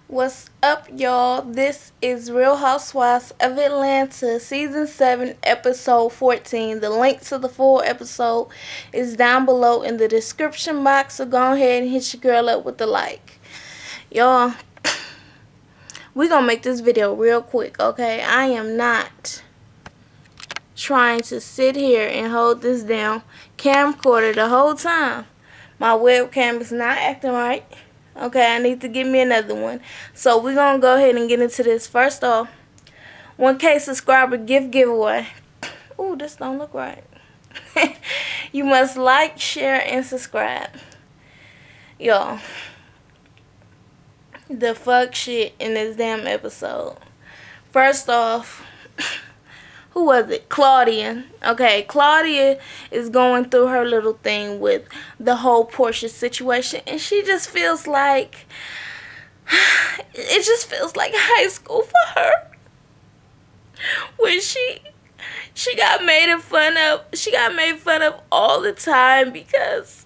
What's up, y'all? This is Real Housewives of Atlanta, Season 7, Episode 14. The link to the full episode is down below in the description box, so go ahead and hit your girl up with the like. Y'all, we gonna make this video real quick, okay? I am not trying to sit here and hold this down camcorder the whole time. My webcam is not acting right. Okay, I need to get me another one. So we're going to go ahead and get into this. First off, 1K subscriber gift giveaway. Ooh, this don't look right. You must like, share, and subscribe. Y'all, the fuck shit in this damn episode. First off, who was it? Claudia. Okay, Claudia is going through her little thing with the whole Portia situation, and she just feels like it just feels like high school for her. When she got made fun of. She got made fun of all the time because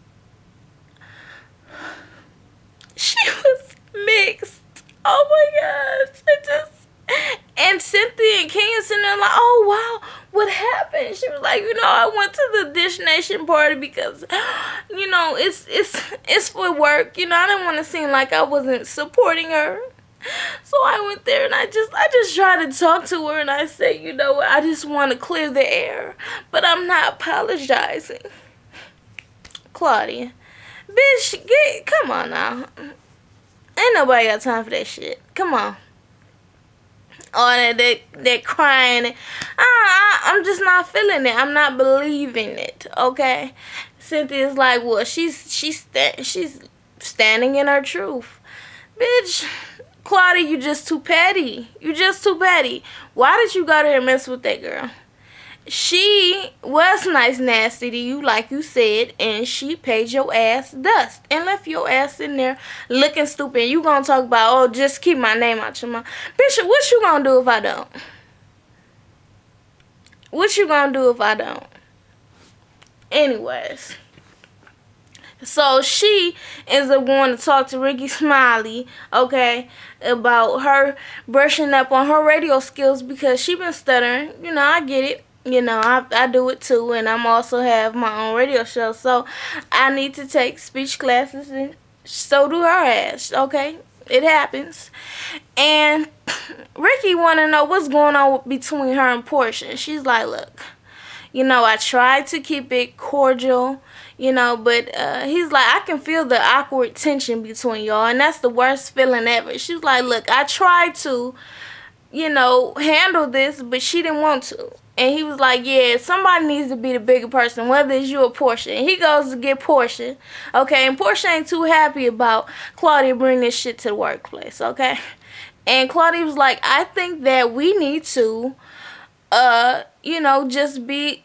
she was mixed. Oh my gosh. It just, and Cynthia and Kenya sitting there like, oh wow, what happened? She was like, I went to the Dish Nation party because, it's for work. I didn't want to seem like I wasn't supporting her. So I went there and I just tried to talk to her and I said, I just want to clear the air, but I'm not apologizing. Claudia, bitch, come on now. Ain't nobody got time for that shit. Come on. Or they're crying. I'm just not feeling it. I'm not believing it. Okay, Cynthia's like, well, she's standing in her truth. Bitch, Claudia, you just too petty. You just too petty. Why did you go there and mess with that girl? She was nice nasty to you, like you said, and she paid your ass dust and left your ass in there looking stupid. You gonna talk about, oh, just keep my name out your mouth. Bitch, what you gonna do if I don't? What you gonna do if I don't? Anyways, so she ends up going to talk to Ricky Smiley, okay, about her brushing up on her radio skills because she been stuttering. I get it. I do it too, and I'm also have my own radio show, so I need to take speech classes, and so do her ass, okay? It happens. And Ricky want to know what's going on between her and Portia. She's like, look, I tried to keep it cordial, but he's like, I can feel the awkward tension between y'all, and that's the worst feeling ever. She's like, look, I tried to, handle this, but she didn't want to. And he was like, yeah, somebody needs to be the bigger person, whether it's you or Portia. And he goes to get Portia, okay? And Portia ain't too happy about Claudia bringing this shit to the workplace, okay? And Claudia was like, I think that we need to, just be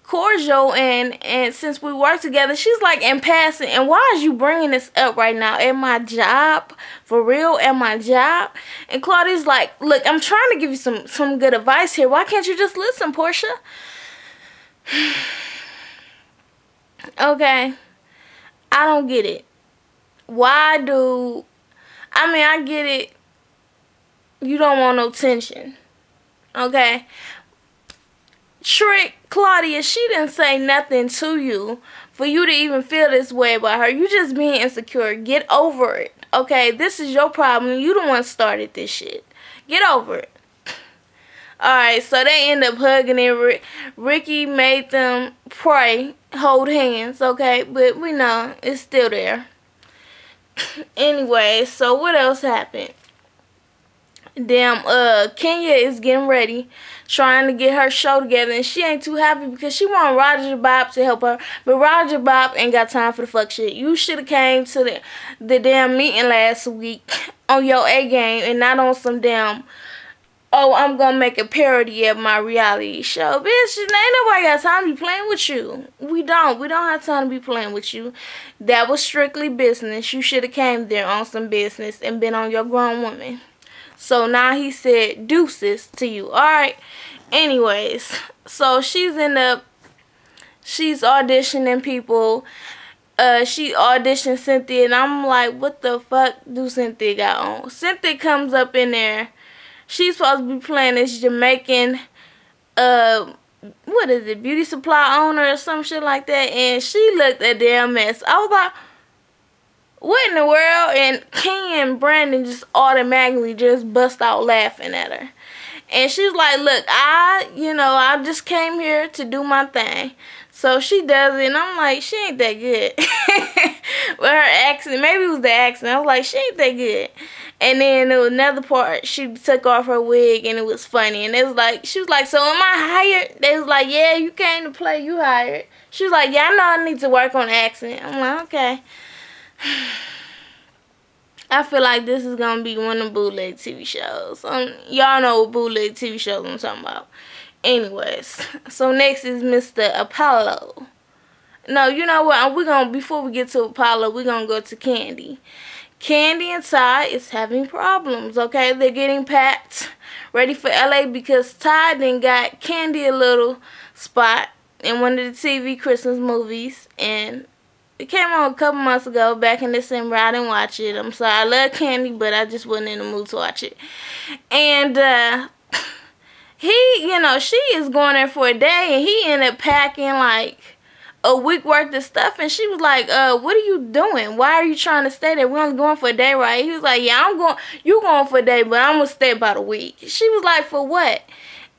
cordial, and since we work together. She's like, in passing, and why is you bringing this up right now at my job? For real, at my job? And Claudia's like, look, I'm trying to give you some good advice here. Why can't you just listen, Portia? Okay, I don't get it. I get it. You don't want no tension, okay? Trick Claudia, she didn't say nothing to you for you to even feel this way about her. You just being insecure. Get over it, okay? This is your problem. You the one started this shit. Get over it. Alright, so they end up hugging and Ricky made them pray, hold hands, okay? But we know it's still there. Anyway, so what else happened? Damn, Kenya is getting ready, trying to get her show together, and she ain't too happy because she want Roger Bob to help her, but Roger Bob ain't got time for the fuck shit. You should have came to the damn meeting last week on your A game and not on some damn, oh, I'm gonna make a parody of my reality show. Bitch, ain't nobody got time to be playing with you. We don't have time to be playing with you. That was strictly business. You should have came there on some business and been on your grown woman. So now he said deuces to you. Alright. Anyways. So she's auditioning people. she auditioned Cynthia, and I'm like, what the fuck do Cynthia got on? Cynthia comes up in there. She's supposed to be playing this Jamaican, what is it, beauty supply owner or some shit like that, and she looked a damn mess. I was like, what in the world? And Ken and Brandon just automatically just bust out laughing at her. And she was like, look, I just came here to do my thing. So she does it, and I'm like, she ain't that good. With her accent, maybe it was the accent. I was like, she ain't that good. And then there was another part, she took off her wig, and it was funny. And it was like, she was like, so am I hired? They was like, yeah, you came to play, you hired. She was like, yeah, I know I need to work on the accent. I'm like, okay. I feel like this is going to be one of the bootleg TV shows. Y'all know what bootleg TV shows I'm talking about. Anyways, so next is Mr. Apollo. No, you know what? Before we get to Apollo, we're going to go to Candy. Candy and Ty is having problems, okay? They're getting packed, ready for LA because Ty then got Candy a little spot in one of the TV Christmas movies, and it came on a couple months ago, back in December. I didn't watch it. I'm sorry. I love Candy, but I just wasn't in the mood to watch it. And she is going there for a day, and he ended up packing like a week worth of stuff, and she was like, what are you doing? Why are you trying to stay there? We're only going for a day, right? He was like, yeah, you going for a day, but I'm gonna stay about a week. She was like, for what?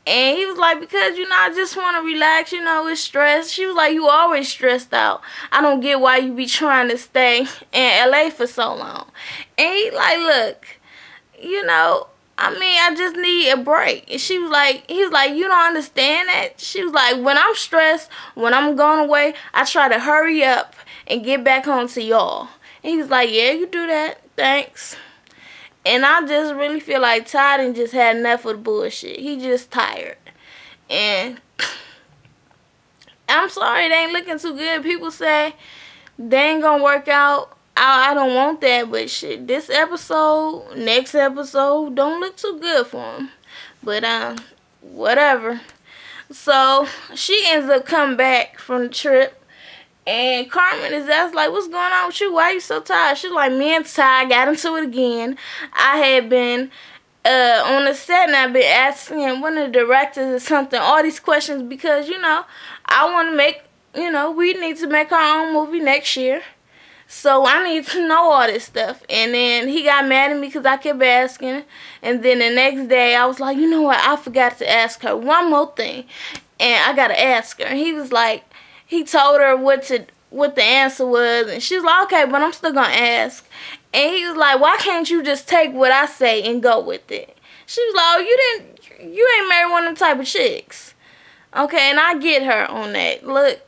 And he was like, because, I just want to relax, it's stress. She was like, you always stressed out. I don't get why you be trying to stay in LA for so long. And he like, look, I just need a break. And he was like, you don't understand that? She was like, when I'm stressed, when I'm going away, I try to hurry up and get back home to y'all. And he was like, yeah, you do that. Thanks. And I just really feel like Ty done just had enough of the bullshit. He just tired. And I'm sorry, it ain't looking too good. People say they ain't gonna work out. I don't want that, but shit, this episode, next episode, don't look too good for him. But, whatever. So, she ends up coming back from the trip. And Carmen is like, what's going on with you? Why are you so tired? She's like, me and Ty got into it again. I had been on the set, and I've been asking one of the directors or something all these questions because, I want to make, we need to make our own movie next year. So I need to know all this stuff. And then he got mad at me because I kept asking. And then the next day I was like, you know what? I forgot to ask her one more thing. And I got to ask her. And he was like, he told her what the answer was. And she was like, okay, but I'm still going to ask. And he was like, why can't you just take what I say and go with it? She was like, oh, you ain't married one of them type of chicks. Okay, and I get her on that. Look.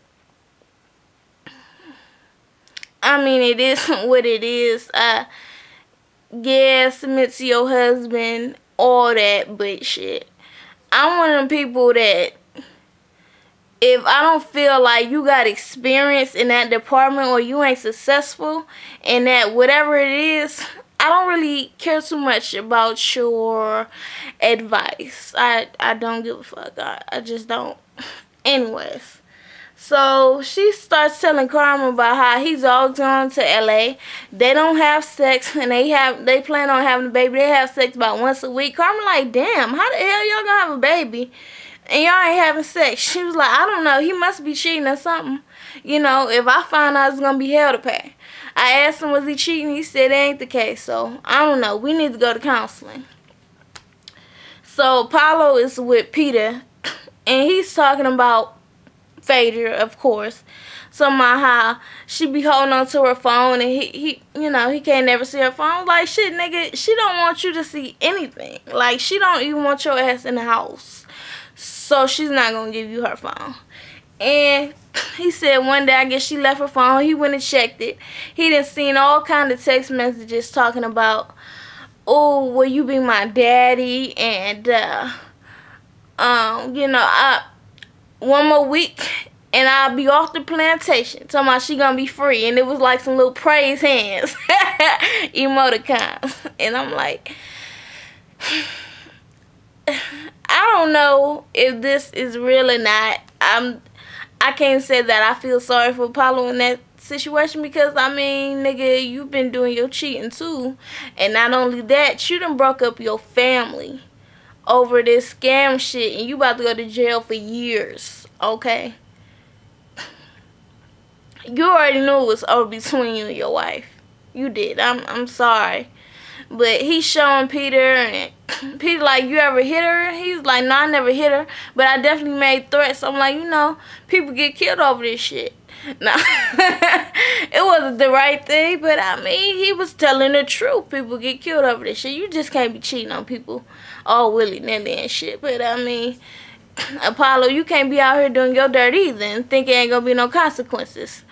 I mean, it is what it is. Yeah, submit to your husband, all that, but shit. I'm one of them people that if I don't feel like you got experience in that department or you ain't successful in that whatever it is, I don't really care too much about your advice. I don't give a fuck. I just don't. Anyways. So she starts telling Carmen about how he's always going to LA. They don't have sex, and they plan on having a baby. They have sex about once a week. Carmen like, damn, how the hell y'all gonna have a baby and y'all ain't having sex? She was like, I don't know. He must be cheating or something. If I find out, it's gonna be hell to pay. I asked him, was he cheating? He said it ain't the case. So I don't know. We need to go to counseling. So Paulo is with Peter, and he's talking about Phaedra, of course. Somehow how she be holding on to her phone, and he can't never see her phone. Like, shit, nigga, she don't want you to see anything. Like, she don't even want your ass in the house. So she's not gonna give you her phone. And he said one day, I guess she left her phone. He went and checked it. He done seen all kind of text messages talking about, oh, will you be my daddy? And one more week and I'll be off the plantation. Talking about she gonna be free. And it was like some little praise hands emoticons. And I'm like, I don't know if this is real or not. I can't say that I feel sorry for Apollo in that situation because, I mean, nigga, you've been doing your cheating too. And not only that, you done broke up your family over this scam shit, and you about to go to jail for years, okay? You already knew it was over between you and your wife. You did. I'm sorry. But he's showing Peter, and Peter like, you ever hit her? He's like, no, I never hit her, but I definitely made threats. I'm like, you know, people get killed over this shit. No, it wasn't the right thing, but I mean, he was telling the truth. People get killed over this shit. You just can't be cheating on people all willy-nilly and shit. But I mean, Apollo, you can't be out here doing your dirt either and think it ain't gonna be no consequences.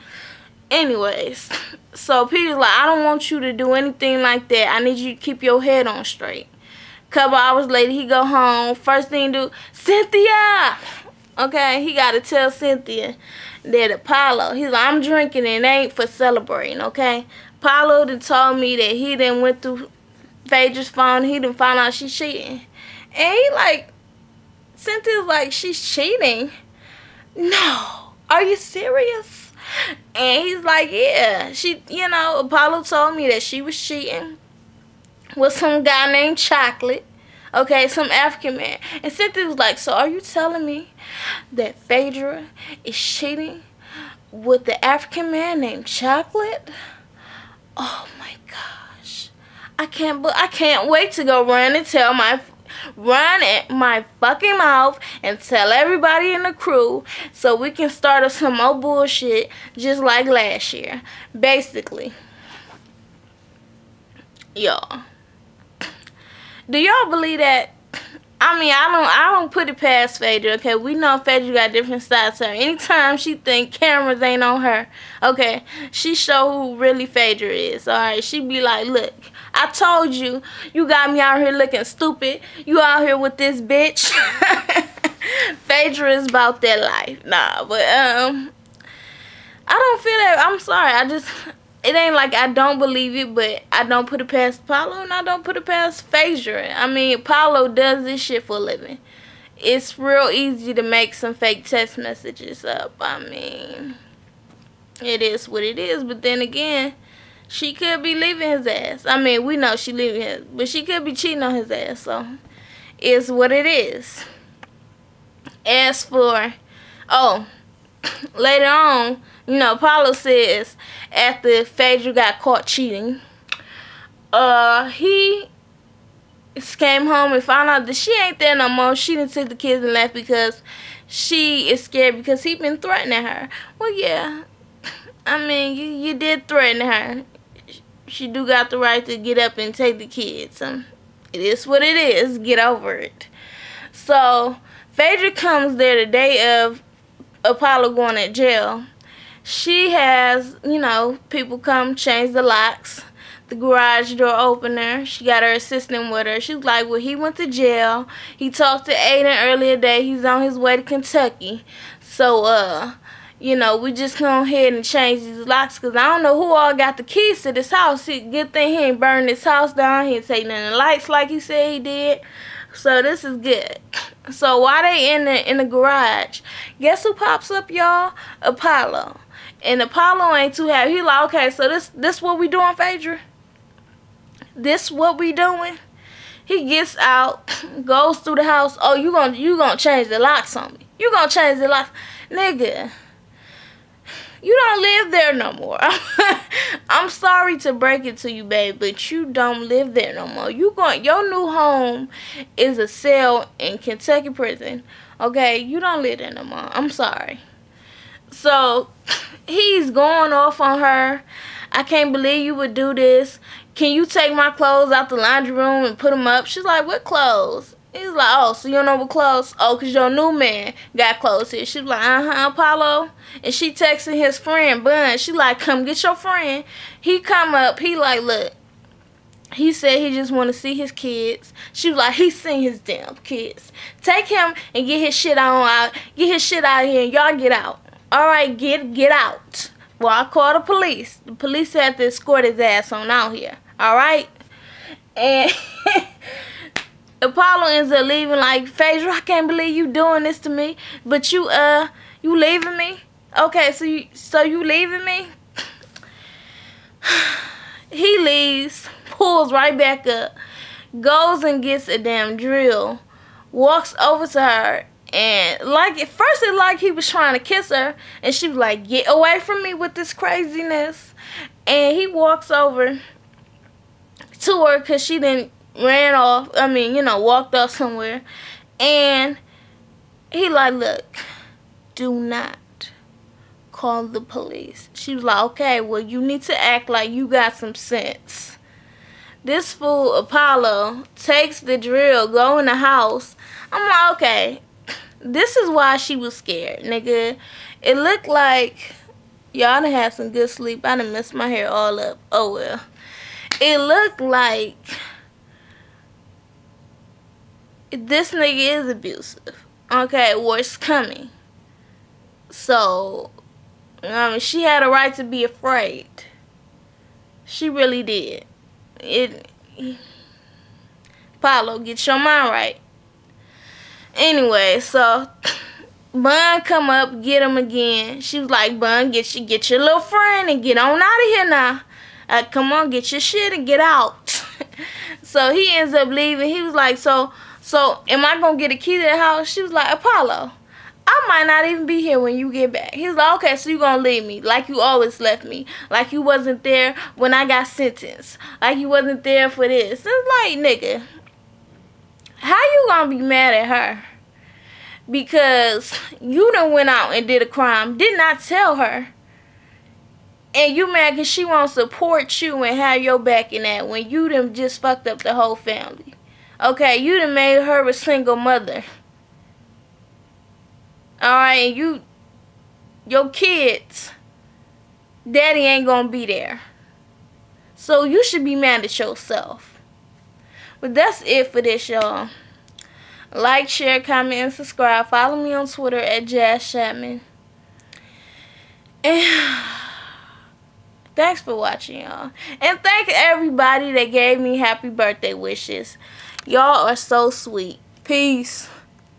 Anyways, so Peter's like, I don't want you to do anything like that. I need you to keep your head on straight. Couple hours later, he go home. First thing do, Cynthia! Okay, he got to tell Cynthia that Apollo, he's like, I'm drinking and it ain't for celebrating, okay? Apollo done told me that he done went through Phaedra's phone. He done found out she's cheating. And he like, Cynthia's like, she's cheating? No. Are you serious? And he's like, yeah, she, you know, Apollo told me that she was cheating with some guy named Chocolate, okay, some African man. And Cynthia was like, so are you telling me that Phaedra is cheating with the African man named Chocolate? Oh my gosh, I can't wait to go run at my fucking mouth and tell everybody in the crew so we can start us some more bullshit just like last year. Basically, y'all, do y'all believe that? I mean, I don't put it past Phaedra, okay? We know Phaedra got different sides to her. Anytime she think cameras ain't on her, okay, she show who really Phaedra is, alright? She be like, look, I told you, you got me out here looking stupid. You out here with this bitch. Phaedra is about that life. Nah, but, I don't feel that. I'm sorry. It ain't like I don't believe it, but I don't put it past Apollo, and I don't put it past Phaedra. I mean, Apollo does this shit for a living. It's real easy to make some fake text messages up. I mean, it is what it is, but then again, she could be leaving his ass. I mean, we know she leaving his, but she could be cheating on his ass, so it's what it is. As for, oh, later on, you know, Apollo says after Phaedra got caught cheating, he came home and found out that she ain't there no more. She done took the kids and left because she is scared because he been threatening her. Well, yeah, I mean, you did threaten her. She do got the right to get up and take the kids. It is what it is. Get over it. So, Phaedra comes there the day of Apollo going to jail. She has, you know, people come change the locks, the garage door opener. She got her assistant with her. She's like, well, he went to jail. He talked to Aiden earlier today. He's on his way to Kentucky. So, you know, we just go ahead and change these locks because I don't know who all got the keys to this house. Good thing he ain't burning this house down. He ain't taking none of the lights like he said he did. So this is good. So while they in the garage, guess who pops up, y'all? Apollo. And Apollo ain't too happy. He like, okay, so this what we doing, Phaedra? This what we doing? He gets out, goes through the house. Oh, you gonna change the locks on me? You gonna change the locks, nigga? You don't live there no more. I'm sorry to break it to you, babe, but you don't live there no more. Your new home is a cell in Kentucky prison. Okay, you don't live there no more. I'm sorry. So he's going off on her. I can't believe you would do this. Can you take my clothes out the laundry room and put them up? She's like, what clothes? He's like, oh, so you don't know what clothes? Oh, because your new man got clothes here. She's like, Apollo. And she texting his friend, Bun. She like, come get your friend. He come up. He like, look. He said he just want to see his kids. She was like, he's seen his damn kids. Take him and get his shit out. Get his shit out of here and y'all get out. All right, get out. Well, I called the police. The police had to escort his ass on out here. All right? And Apollo ends up leaving like, Phaedra, I can't believe you doing this to me. But you leaving me? Okay, so you leaving me? He leaves, pulls right back up, goes and gets a damn drill, walks over to her, and like at first it like he was trying to kiss her, and she was like, get away from me with this craziness. And he walks over to her because she didn't ran off, walked off somewhere. And he like, look, do not call the police. She was like, okay, well, you need to act like you got some sense. This fool, Apollo, takes the drill, go in the house. I'm like, okay, this is why she was scared, nigga. It looked like y'all done had some good sleep. I done messed my hair all up. Oh, well. It looked like this nigga is abusive. Okay, worse coming. So, she had a right to be afraid. She really did. Apollo, get your mind right. Anyway, so Bun come up, get him again. She was like, Bun, get your little friend and get on out of here now. Come on, get your shit and get out. So he ends up leaving. He was like, so am I gonna get a key to the house? She was like, Apollo, I might not even be here when you get back. He was like, okay, so you gonna leave me like you always left me. Like you wasn't there when I got sentenced. Like you wasn't there for this. It's like, nigga, how you gonna be mad at her? Because you done went out and did a crime, did not tell her. And you mad because she won't support you and have your back in that when you done just fucked up the whole family. Okay, you done made her a single mother. Alright, and your kids, daddy ain't gonna be there. So you should be mad at yourself. But that's it for this, y'all. Like, share, comment, and subscribe. Follow me on Twitter at Jazz Chapman. And thanks for watching, y'all. And thank everybody that gave me happy birthday wishes. Y'all are so sweet. Peace.